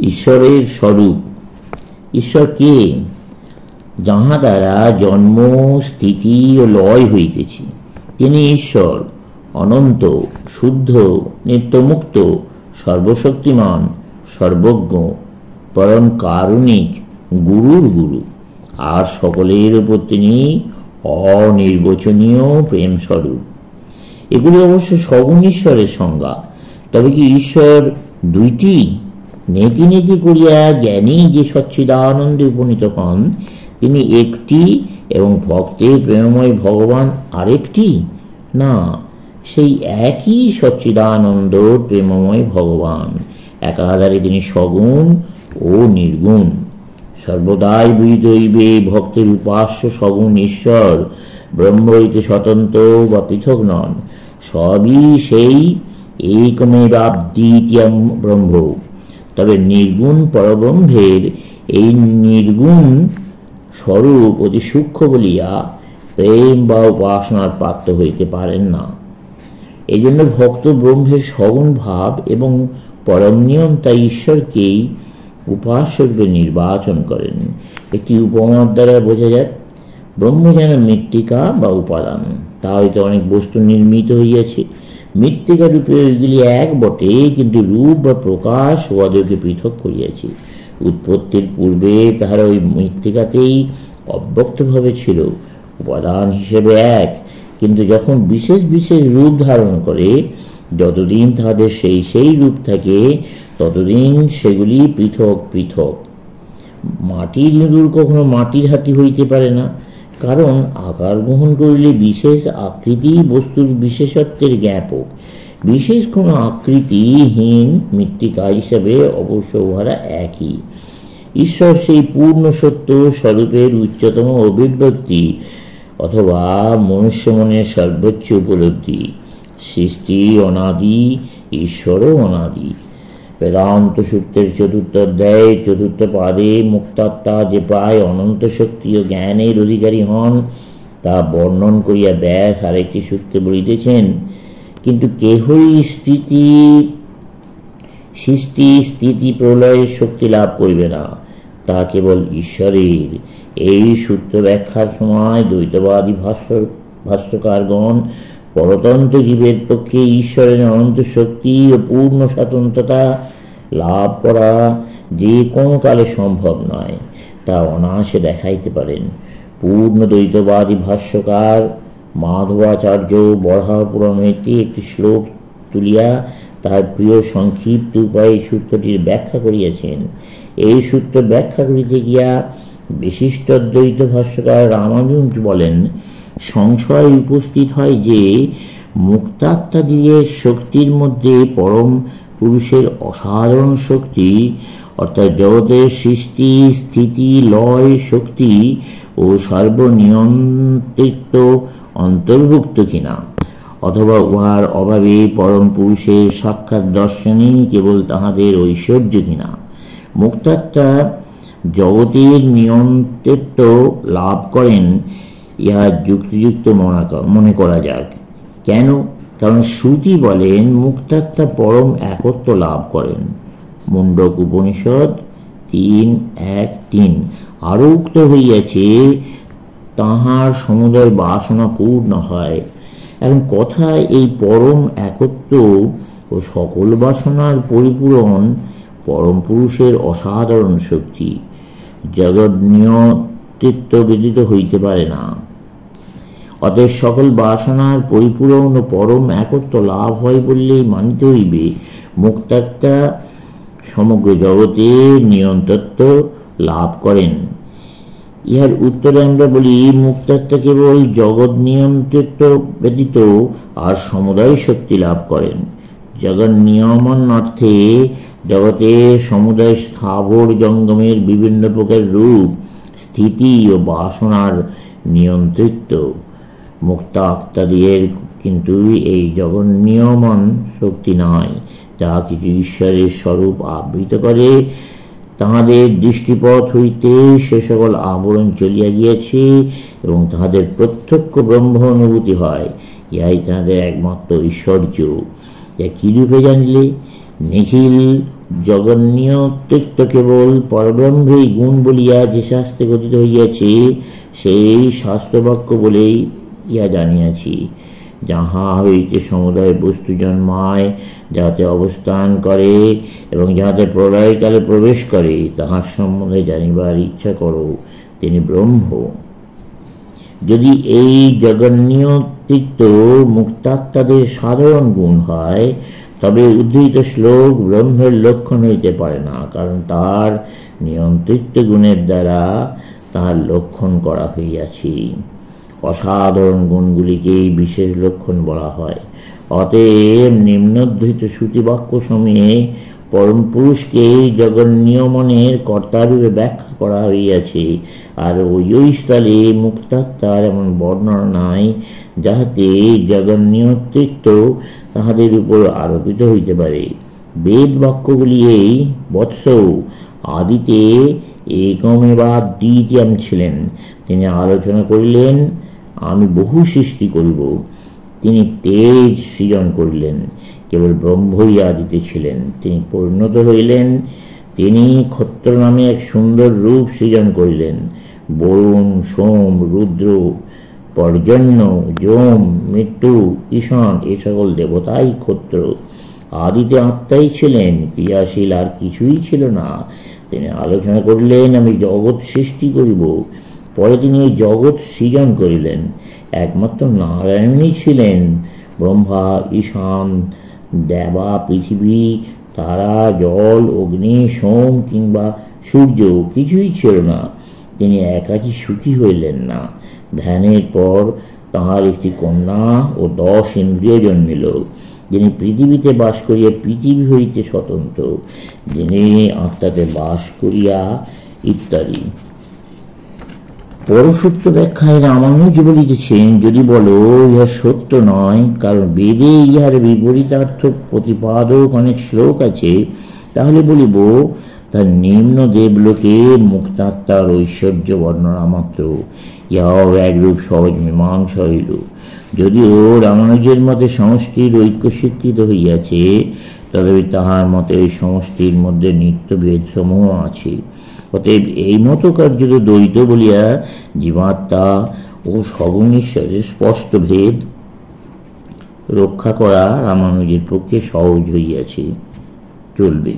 ঈশ্বরের স্বরূপ। ঈশ্বর কে? যাহা দ্বারা জন্ম, স্থিতি ও লয় হইতেছে। তিনি ঈশ্বর, অনন্ত, শুদ্ধ, নিত্যমুক্ত, সর্বশক্তিমান, সর্বজ্ঞ, পরম কারুণিক, গুরুর গুরু। আর সকলের উপর তিনি অনির্বচনীয় প্রেম স্বরূপ। এগুলি অবশ্য সগুণ ঈশ্বরের সংজ্ঞা। তবে কি ঈশ্বর দুইটি? নেতি নেতি করিয়া জ্ঞানী যে সচ্চিদানন্দে উপনীত হন তিনি একটি, এবং ভক্তের প্রেমময় ভগবান আরেকটি? না, সেই একই সচ্চিদানন্দ প্রেমময় ভগবান। একাধারে তিনি সগুণ ও নির্গুণ। সর্বদাই বুঝিতে হইবে ভক্তের উপাস্য সগুণ ঈশ্বর ব্রহ্ম হইতে স্বতন্ত্র বা পৃথক নন, সবই সেই একমেবাদ্বিতীয়ং ব্রহ্ম। তবে নির্গুণ পরব্রহ্মের এই নির্গুণ স্বরূপ অতি সূক্ষ্ম বলিয়া প্রেম বা উপাসনার পাত্র হইতে পারেন না। এই জন্য ভক্ত ব্রহ্মের সগুণ ভাব এবং পরম নিয়ন্তা ঈশ্বরকেই উপাস্যরূপে নির্বাচন করেন। একটি উপমার দ্বারা বোঝা যায়, ব্রহ্ম যেন মৃত্তিকা বা উপাদান, তা হইতে অনেক বস্তু নির্মিত হইয়াছে। মৃত্তিকা রূপে ওইগুলি এক বটে, কিন্তু রূপ বা প্রকাশ উহাদেরকে পৃথক করিয়াছে। উৎপত্তির পূর্বে তাহারা ওই মৃত্তিকাতেই অব্যক্তভাবে ছিল, উপাদান হিসেবে এক, কিন্তু যখন বিশেষ বিশেষ রূপ ধারণ করে, যতদিন তাহাদের সেই সেই রূপ থাকে ততদিন সেগুলি পৃথক পৃথক। মাটির ইঁদুর কখনো মাটির হাতি হইতে পারে না, কারণ আকার গ্রহণ করিলে বিশেষ আকৃতি বস্তুর বিশেষত্বের জ্ঞাপক। বিশেষ কোনো আকৃতিহীন মৃত্তিকা হিসাবে অবশ্য উহারা একই। ঈশ্বর সেই পূর্ণ সত্য স্বরূপের উচ্চতম অভিব্যক্তি, অথবা মনুষ্য মনের সর্বোচ্চ উপলব্ধি। সৃষ্টি অনাদি, ঈশ্বরও অনাদি। বেদান্ত সূত্রের চতুর্থ অধ্যায়ে চতুর্থ পাদে মুক্তাত্মা যে প্রায় অনন্ত শক্তি ও জ্ঞানের অধিকারী হন তা বর্ণন করিয়া ব্যাস আরেকটি সূত্রে বলিতেছেন, কিন্তু কেহই সৃষ্টি স্থিতি প্রলয়ের শক্তি লাভ করিবে না, তা কেবল ঈশ্বরের। এই সূত্র ব্যাখ্যার সময় দ্বৈতবাদী ভাষ্যকারগণ পরতন্ত্র জীবের পক্ষে ঈশ্বরের অনন্ত শক্তি ও পূর্ণ স্বতন্ত্রতা লাভ করা যে কোনো কালে সম্ভব নয়, তা অনায়াসে দেখাইতে পারেন। পূর্ণ দ্বৈতবাদী ভাষ্যকার মাধবাচার্য বরাহপুরাণ হইতে একটি শ্লোক তুলিয়া তার প্রিয় সংক্ষিপ্ত উপায়ে সূত্রটির ব্যাখ্যা করিয়াছেন। এই সূত্র ব্যাখ্যা করিতে গিয়া বিশিষ্ট দ্বৈত ভাষ্যকার রামানুজ বলেন, সংশয় উপস্থিত হয় যে মুক্তাত্মাদিগের শক্তির মধ্যে পরম পুরুষের অসাধারণ শক্তি, অর্থাৎ জগতের সৃষ্টি স্থিতি লয় শক্তি ও সর্বনিয়ন্ত্রিত অন্তর্ভুক্ত কিনা, অথবা উহার অভাবে পরম পুরুষের সাক্ষাৎ দর্শনই কেবল তাহাদের ঐশ্বর্য কিনা। মুক্তাত্মা জগতের নিয়ন্ত্রিত্ব লাভ করেন, ইহা যুক্তিযুক্ত মনে করা যাক। কেন? কারণ শ্রুতি বলেন মুক্তাত্মা পরম একত্ব লাভ করেন। মুন্ডক উপনিষদ 3:1-3 আরও উক্ত হইয়াছে, তাহার সমুদয় বাসনা পূর্ণ হয়। এখন কথায় এই পরম একত্ব ও সকল বাসনার পরিপূরণ পরম পুরুষের অসাধারণ শক্তি, জগৎ নিয়ন্ত্রিত্ব ব্যতীত হইতে পারে না। অতএব সকল বাসনার পরিপূরণ ও পরম একত্ব লাভ হয় বললেই মানিতে হইবে মুক্তাত্মা সমগ্র জগতের নিয়ন্ত্রত্ব লাভ করেন। ইহার উত্তরে আমরা বলি, মুক্তাত্মা কেবল জগৎ নিয়ন্ত্রিত ব্যতীত আর সমুদয় শক্তি লাভ করেন। জগৎ নিয়মন অর্থে জগতের সমুদয় স্থাবর জঙ্গমের বিভিন্ন প্রকার রূপ স্থিতি ও বাসনার নিয়ন্ত্রিত। মুক্তাত্মাদিগের কিন্তু এই জগৎ নিয়মন শক্তি নাই, যা কিছু ঈশ্বরের স্বরূপ আবৃত করে। তাহাদের দৃষ্টিপথ হইতে সে সকল আবরণ চলিয়া গিয়াছে এবং তাহাদের প্রত্যক্ষ ব্রহ্ম অনুভূতি হয়। ইহাই তাহাদের একমাত্র ঐশ্বর্য। ইহা কি রূপে জানিলে? নিখিল জগন্নিয়ত্যক্ত কেবল পরব্রহ্মেই গুণ বলিয়া যে শাস্ত্রে কথিত হইয়াছে, সেই শাস্ত্রবাক্য বলেই ইহা জানিয়াছি। যাহা হইতে সমুদয় বস্তু জন্মায়, যাহাতে অবস্থান করে এবং যাহাতে প্রলয়কালে প্রবেশ করে, তাহার সম্বন্ধে জানিবার ইচ্ছা করো, তিনি ব্রহ্ম। যদি এই জগন্নিয়ত্যক্ত মুক্তাত্মাদের সাধারণ গুণ হয়, তবে উদ্ধৃত শ্লোক ব্রহ্মের লক্ষণ হইতে পারে না, কারণ তার নিয়ন্ত্রিত গুণের দ্বারা তাহার লক্ষণ করা হইয়াছে। অসাধারণ গুণগুলিকেই বিশেষ লক্ষণ বলা হয়। অতএব নিম্নোদ্ধৃত শ্রুতিবাক্য সমূহে পরম পুরুষকে জগন্নিয়মনের কর্তারূপে ব্যাখ্যা করা হইয়াছে, আর ওই স্থলে মুক্তাত্মার এমন বর্ণনা নাই যাহাতে জগন্নিয়ত্যক্ত তাহাদের উপর আরোপিত হইতে পারে। বেদ বাক্যগুলি এই বৎস আদিতে একমেবা দ্বিতীয়াম ছিলেন। তিনি আলোচনা করিলেন, আমি বহু সৃষ্টি করিব। তিনি তেজ সৃজন করিলেন, কেবল ব্রহ্মই আদিতে ছিলেন। তিনি পরিণত হইলেন, তিনি ক্ষত্র নামে এক সুন্দর রূপ সৃজন করিলেন। বরুণ, সোম, রুদ্র, পর্জন্য, যম, মৃত্যু, ঈশান এ সকল দেবতাই ক্ষত্র। আদিতে আত্মাই ছিলেন, ক্রিয়াশীল আর কিছুই ছিল না। তিনি আলোচনা করিলেন, আমি জগৎ সৃষ্টি করিব। পরে তিনি এই জগৎ সৃজন করিলেন। একমাত্র নারায়ণই ছিলেন। ব্রহ্মা, ঈশান, দেবা, পৃথিবী, তারা, জল, অগ্নি, সোম কিংবা সূর্য কিছুই ছিল না। তিনি একাকী সুখী হইলেন না। ধ্যানের পর তাহার একটি কন্যা ও 10 ইন্দ্রিয় জন্মিল। যিনি পৃথিবীতে বাস করিয়া পৃথিবী হইতে স্বতন্ত্র, যিনি আত্মাতে বাস করিয়া ইত্যাদি। পরসূত্র ব্যাখ্যায় রামানুজ বলিতেছেন, যদি বলো ইহা সত্য নয়, কারণ বেদে ইহার বিপরীতার্থ প্রতিপাদক অনেক শ্লোক আছে, তাহলে বলিব তার নিম্ন দেবলোকে মুক্তাত্মার ঐশ্বর্য বর্ণনা মাত্র। ইহাও একরূপ সহজ মীমাংসা হইল। যদিও রামানুজের মতে সমষ্টির ঐক্য স্বীকৃত হইয়াছে, তথাপি তাহার মতে ওই সমষ্টির মধ্যে নিত্যভেদ সমূহ আছে। অতএব এই মত কার্যত দ্বৈত বলিয়া জীবাত্মা ও সগুণ ঈশ্বরের স্পষ্ট ভেদ রক্ষা করা রামানুজের পক্ষে সহজ হইয়াছে, চলবে।